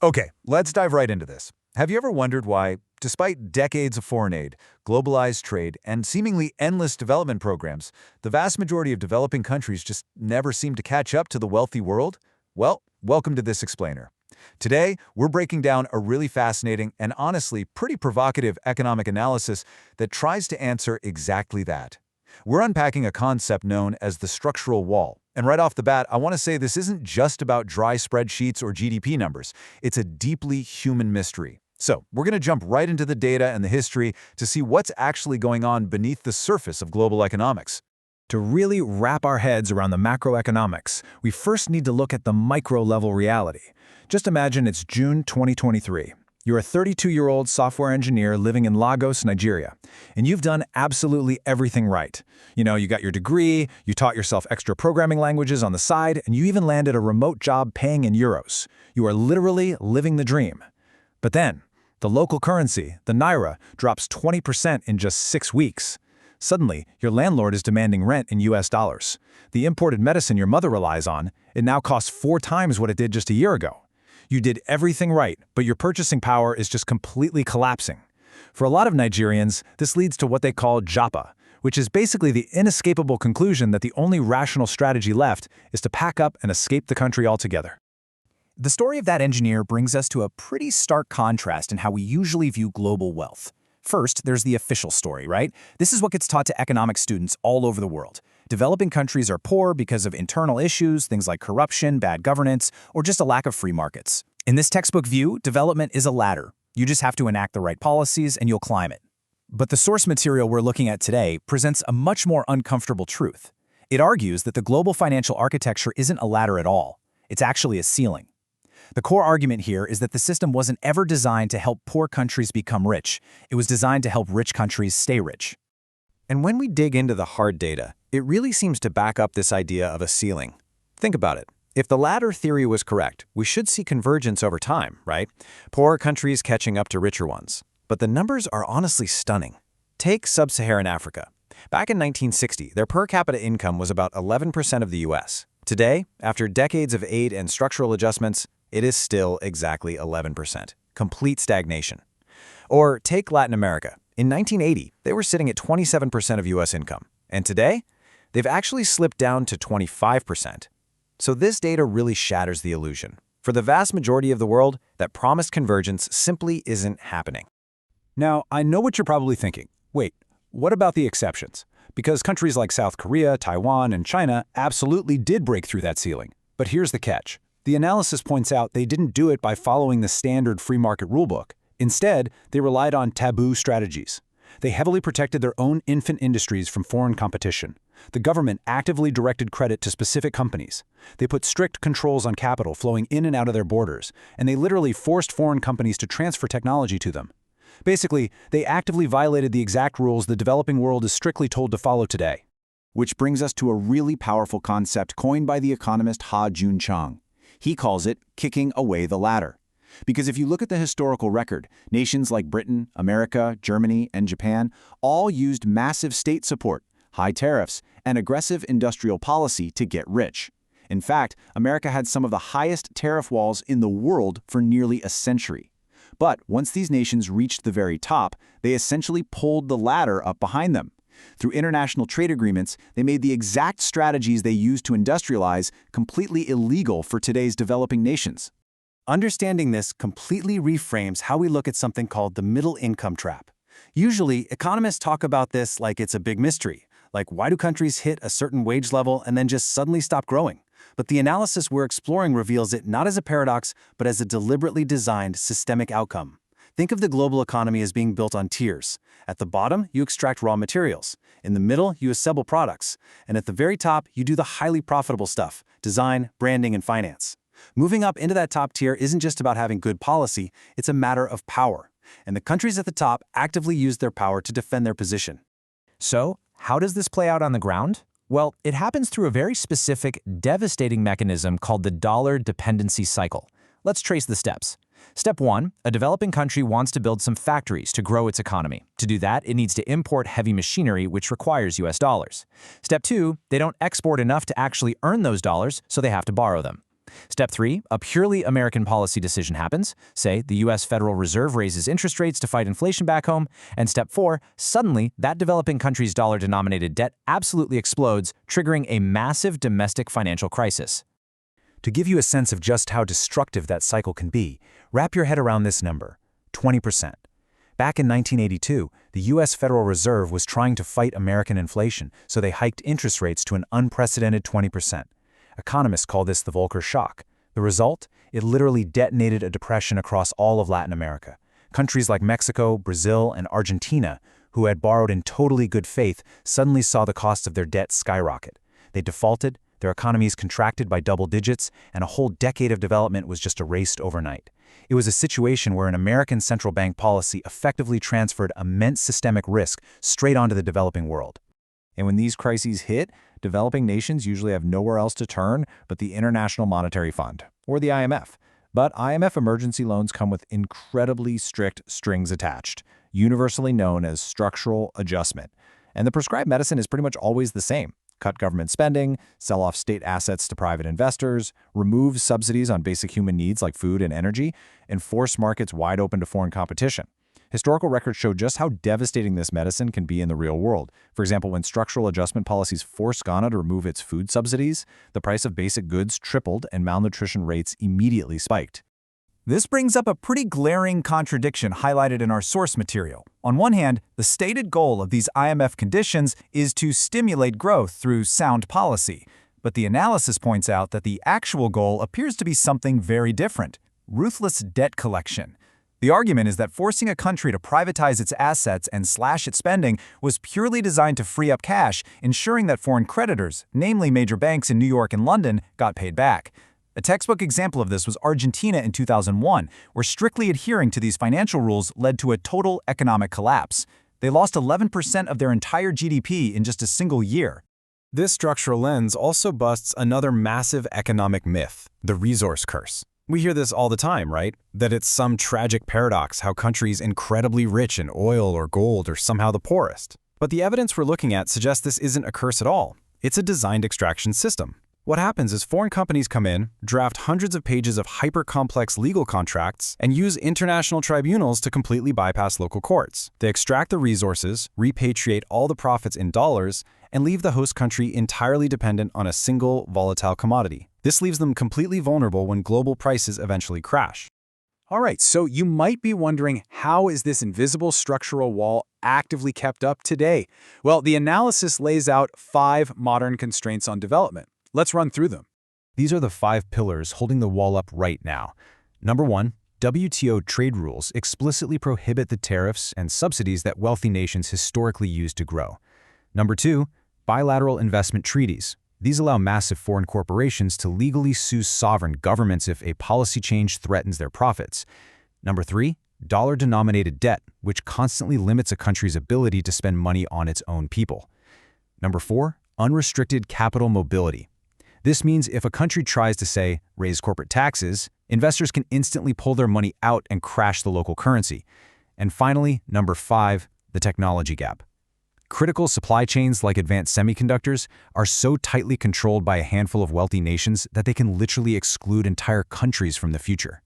Okay, let's dive right into this. Have you ever wondered why, despite decades of foreign aid, globalized trade, and seemingly endless development programs, the vast majority of developing countries just never seem to catch up to the wealthy world? Well, welcome to this explainer. Today, we're breaking down a really fascinating and honestly pretty provocative economic analysis that tries to answer exactly that. We're unpacking a concept known as the structural wall. And right off the bat, I want to say this isn't just about dry spreadsheets or GDP numbers. It's a deeply human mystery. So, we're going to jump right into the data and the history to see what's actually going on beneath the surface of global economics. To really wrap our heads around the macroeconomics, we first need to look at the micro-level reality. Just imagine it's June 2023. You're a 32-year-old software engineer living in Lagos, Nigeria, and you've done absolutely everything right. You got your degree, you taught yourself extra programming languages on the side, and you even landed a remote job paying in euros. You are literally living the dream. But then, the local currency, the naira, drops 20% in just 6 weeks. Suddenly, your landlord is demanding rent in US dollars. The imported medicine your mother relies on, it now costs 4 times what it did just a year ago. You did everything right, but your purchasing power is just completely collapsing. For a lot of Nigerians, this leads to what they call japa, which is basically the inescapable conclusion that the only rational strategy left is to pack up and escape the country altogether. The story of that engineer brings us to a pretty stark contrast in how we usually view global wealth. First, there's the official story, right? This is what gets taught to economics students all over the world. Developing countries are poor because of internal issues, things like corruption, bad governance, or just a lack of free markets. In this textbook view, development is a ladder. You just have to enact the right policies and you'll climb it. But the source material we're looking at today presents a much more uncomfortable truth. It argues that the global financial architecture isn't a ladder at all. It's actually a ceiling. The core argument here is that the system wasn't ever designed to help poor countries become rich. It was designed to help rich countries stay rich. And when we dig into the hard data, it really seems to back up this idea of a ceiling. Think about it. If the ladder theory was correct, we should see convergence over time, right? Poorer countries catching up to richer ones. But the numbers are honestly stunning. Take sub-Saharan Africa. Back in 1960, their per capita income was about 11% of the US. Today, after decades of aid and structural adjustments, it is still exactly 11%. Complete stagnation. Or take Latin America. In 1980, they were sitting at 27% of US income. And today, they've actually slipped down to 25%. So this data really shatters the illusion. For the vast majority of the world, that promised convergence simply isn't happening. Now, I know what you're probably thinking. Wait, what about the exceptions? Because countries like South Korea, Taiwan, and China absolutely did break through that ceiling. But here's the catch. The analysis points out they didn't do it by following the standard free market rulebook. Instead, they relied on taboo strategies. They heavily protected their own infant industries from foreign competition. The government actively directed credit to specific companies. They put strict controls on capital flowing in and out of their borders, and they literally forced foreign companies to transfer technology to them. Basically, they actively violated the exact rules the developing world is strictly told to follow today. Which brings us to a really powerful concept coined by the economist Ha-Joon Chang. He calls it kicking away the ladder. Because if you look at the historical record, nations like Britain, America, Germany, and Japan all used massive state support, high tariffs, and aggressive industrial policy to get rich. In fact, America had some of the highest tariff walls in the world for nearly a century. But once these nations reached the very top, they essentially pulled the ladder up behind them. Through international trade agreements, they made the exact strategies they used to industrialize completely illegal for today's developing nations. Understanding this completely reframes how we look at something called the middle income trap. Usually, economists talk about this like it's a big mystery, like why do countries hit a certain wage level and then just suddenly stop growing? But the analysis we're exploring reveals it not as a paradox, but as a deliberately designed systemic outcome. Think of the global economy as being built on tiers. At the bottom, you extract raw materials. In the middle, you assemble products. And at the very top, you do the highly profitable stuff, design, branding, and finance. Moving up into that top tier isn't just about having good policy, it's a matter of power. And the countries at the top actively use their power to defend their position. So, how does this play out on the ground? Well, it happens through a very specific, devastating mechanism called the dollar dependency cycle. Let's trace the steps. Step 1, a developing country wants to build some factories to grow its economy. To do that, it needs to import heavy machinery, which requires US dollars. Step 2, they don't export enough to actually earn those dollars, so they have to borrow them. Step 3, a purely American policy decision happens. Say, the U.S. Federal Reserve raises interest rates to fight inflation back home. And Step 4, suddenly, that developing country's dollar-denominated debt absolutely explodes, triggering a massive domestic financial crisis. To give you a sense of just how destructive that cycle can be, wrap your head around this number, 20%. Back in 1982, the U.S. Federal Reserve was trying to fight American inflation, so they hiked interest rates to an unprecedented 20%. Economists call this the Volcker shock. The result? It literally detonated a depression across all of Latin America. Countries like Mexico, Brazil, and Argentina, who had borrowed in totally good faith, suddenly saw the cost of their debt skyrocket. They defaulted, their economies contracted by double digits, and a whole decade of development was just erased overnight. It was a situation where an American central bank policy effectively transferred immense systemic risk straight onto the developing world. And when these crises hit, developing nations usually have nowhere else to turn but the International Monetary Fund, or the IMF. But IMF emergency loans come with incredibly strict strings attached, universally known as structural adjustment. And the prescribed medicine is pretty much always the same. Cut government spending, sell off state assets to private investors, remove subsidies on basic human needs like food and energy, and force markets wide open to foreign competition. Historical records show just how devastating this medicine can be in the real world. For example, when structural adjustment policies forced Ghana to remove its food subsidies, the price of basic goods tripled and malnutrition rates immediately spiked. This brings up a pretty glaring contradiction highlighted in our source material. On one hand, the stated goal of these IMF conditions is to stimulate growth through sound policy. But the analysis points out that the actual goal appears to be something very different: ruthless debt collection. The argument is that forcing a country to privatize its assets and slash its spending was purely designed to free up cash, ensuring that foreign creditors, namely major banks in New York and London, got paid back. A textbook example of this was Argentina in 2001, where strictly adhering to these financial rules led to a total economic collapse. They lost 11% of their entire GDP in just a single year. This structural lens also busts another massive economic myth, the resource curse. We hear this all the time, right? That it's some tragic paradox how countries incredibly rich in oil or gold are somehow the poorest. But the evidence we're looking at suggests this isn't a curse at all. It's a designed extraction system. What happens is foreign companies come in, draft hundreds of pages of hyper-complex legal contracts, and use international tribunals to completely bypass local courts. They extract the resources, repatriate all the profits in dollars, and leave the host country entirely dependent on a single volatile commodity. This leaves them completely vulnerable when global prices eventually crash. All right, so you might be wondering, how is this invisible structural wall actively kept up today? Well, the analysis lays out 5 modern constraints on development. Let's run through them. These are the 5 pillars holding the wall up right now. Number 1, WTO trade rules explicitly prohibit the tariffs and subsidies that wealthy nations historically used to grow. Number 2, bilateral investment treaties. These allow massive foreign corporations to legally sue sovereign governments if a policy change threatens their profits. Number 3, dollar-denominated debt, which constantly limits a country's ability to spend money on its own people. Number 4, unrestricted capital mobility. This means if a country tries to, say, raise corporate taxes, investors can instantly pull their money out and crash the local currency. And finally, number 5, the technology gap. Critical supply chains like advanced semiconductors are so tightly controlled by a handful of wealthy nations that they can literally exclude entire countries from the future.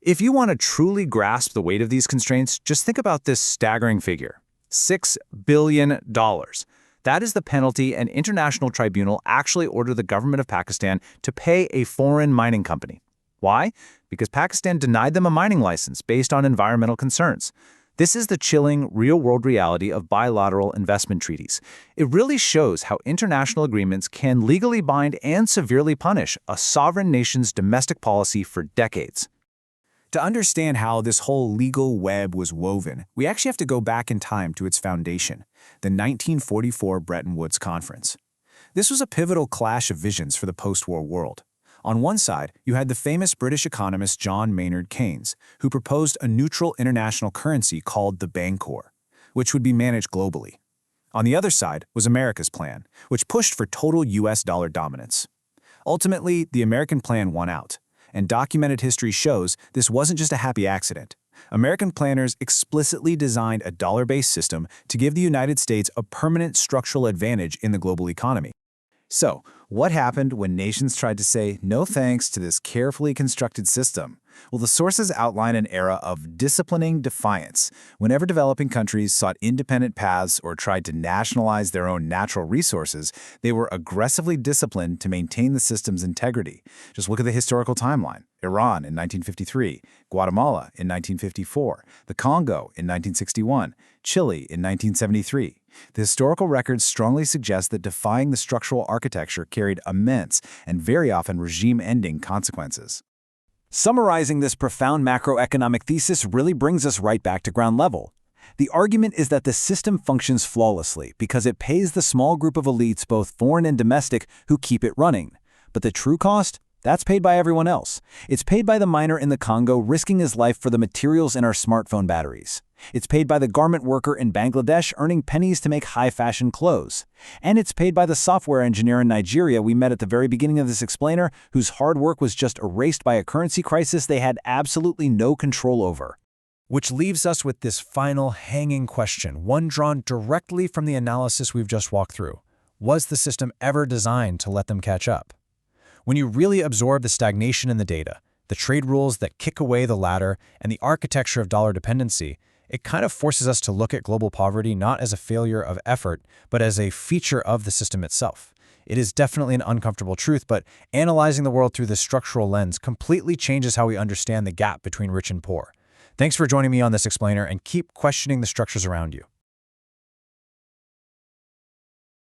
If you want to truly grasp the weight of these constraints, just think about this staggering figure: $6 billion. That is the penalty an international tribunal actually ordered the government of Pakistan to pay a foreign mining company. Why? Because Pakistan denied them a mining license based on environmental concerns. This is the chilling, real-world reality of bilateral investment treaties. It really shows how international agreements can legally bind and severely punish a sovereign nation's domestic policy for decades. To understand how this whole legal web was woven, we actually have to go back in time to its foundation, the 1944 Bretton Woods Conference. This was a pivotal clash of visions for the post-war world. On one side, you had the famous British economist John Maynard Keynes, who proposed a neutral international currency called the Bancor, which would be managed globally. On the other side was America's plan, which pushed for total US dollar dominance. Ultimately, the American plan won out, and documented history shows this wasn't just a happy accident. American planners explicitly designed a dollar-based system to give the United States a permanent structural advantage in the global economy. So, What happened when nations tried to say no thanks to this carefully constructed system? Well, the sources outline an era of disciplining defiance. Whenever developing countries sought independent paths or tried to nationalize their own natural resources, they were aggressively disciplined to maintain the system's integrity. Just look at the historical timeline. Iran in 1953, Guatemala in 1954, the Congo in 1961, Chile in 1973. The historical records strongly suggest that defying the structural architecture carried immense and very often regime-ending consequences. Summarizing this profound macroeconomic thesis really brings us right back to ground level. The argument is that the system functions flawlessly because it pays the small group of elites, both foreign and domestic, who keep it running. But the true cost? That's paid by everyone else. It's paid by the miner in the Congo risking his life for the materials in our smartphone batteries. It's paid by the garment worker in Bangladesh earning pennies to make high-fashion clothes. And it's paid by the software engineer in Nigeria we met at the very beginning of this explainer, whose hard work was just erased by a currency crisis they had absolutely no control over. Which leaves us with this final hanging question, one drawn directly from the analysis we've just walked through. Was the system ever designed to let them catch up? When you really absorb the stagnation in the data, the trade rules that kick away the ladder, and the architecture of dollar dependency, it kind of forces us to look at global poverty not as a failure of effort, but as a feature of the system itself. It is definitely an uncomfortable truth, but analyzing the world through this structural lens completely changes how we understand the gap between rich and poor. Thanks for joining me on this explainer, and keep questioning the structures around you.